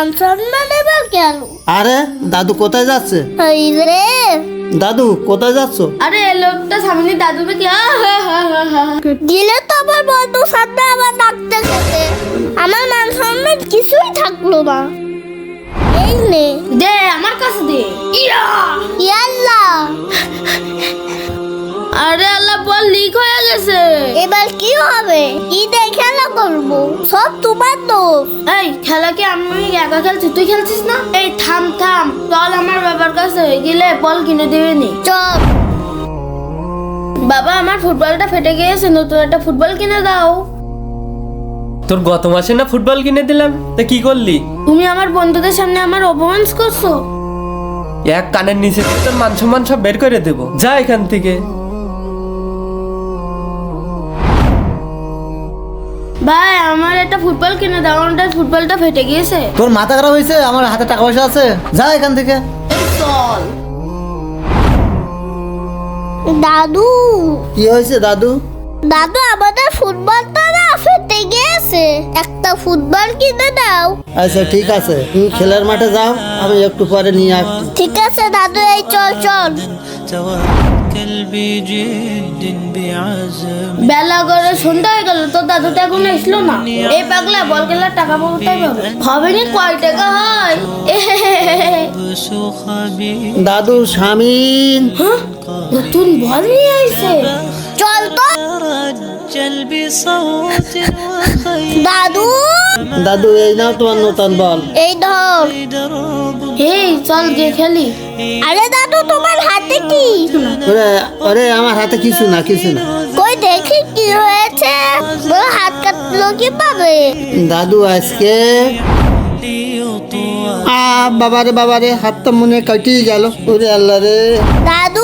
মান সম্মান এবার গেল। আরে দাদু কোথায় যাচ্ছে? এই রে দাদু কোথায় যাচ্ছ? আরে এই লোকটা সামনে দাদুকে কি দিলে তো আমার বন্ধু সাথে আবার ডাকতে খেতে, আমার মান সম্মান কিছুই থাকলো না। এই নে দে আমার কাছে দে। ইয়া! ইয়াল্লা, আরে আল্লাহ বল লিক হয়ে গেছে। এবার কি হবে? ঈদে খেলা করবো, সব তোমার দোষ। এই খেলা কি আমি একা খেলছি, তুই খেলছিস না? এই থাম থাম, চল আমার বাবার কাছে গেলে বল কিনে দিবেনি। চল। বাবা আমার ফুটবলটা ফেটে গিয়েছে, নতুন একটা ফুটবল কিনে দাও। তোর গত মাসে না ফুটবল কিনে দিলাম, তা কি করলি? তুমি আমার বন্ধুদের সামনে আমার অপমান করছো। এক কানের নিচে থেকে তোর মান সম্মান সব বের করে দেবো, যা এখান থেকে। ভাই আমার একটা ফুটবল কিনে দাও, আমার ফুটবলটা ফেটে গিয়েছে। তোর মাথা খারাপ হয়েছে? আমার হাতে টাকা পয়সা আছে, যা এখান থেকে। এই চল। দাদু, কি হয়েছে দাদু? দাদু আমাদের ফুটবলটা না ফেটে গিয়েছে, একটা ফুটবল কিনে দাও। আচ্ছা ঠিক আছে, তুমি খেলার মাঠে যাও, আমি একটু পরে নিয়ে আসছি। ঠিক আছে দাদু, এই চল চল। توكل بجد بعزم বেলা করে সন্ধ্যা হয়ে গেল, তোর দাদু তো এখন আসলো না। এই পাগলা বল খেলার টাকা কোথায় পাবে? হবে নি, কয় টাকা হয়? بسخبي দাদু স্বামীন। হ্যাঁ? নতুন বল নিয়ে আইছে। চল তো رجل بصوت وخيل দাদু, দাদু এই নাও তোমার নতুন বল। এই ধর। درب এই চল গিয়ে খেলি। আরে দাদু, তোমার হাতে কি? ওরে ওরে, আমার হাতে কিছু না, কিছু না। কই দেখি কি হয়েছে, তোর হাত কাটলো কি পাবে? দাদু আজকে ليطوى বাবারে বাবারে, হাতটা মনে কাটিয়ে গেল। ওরে আল্লাহ রে। দাদু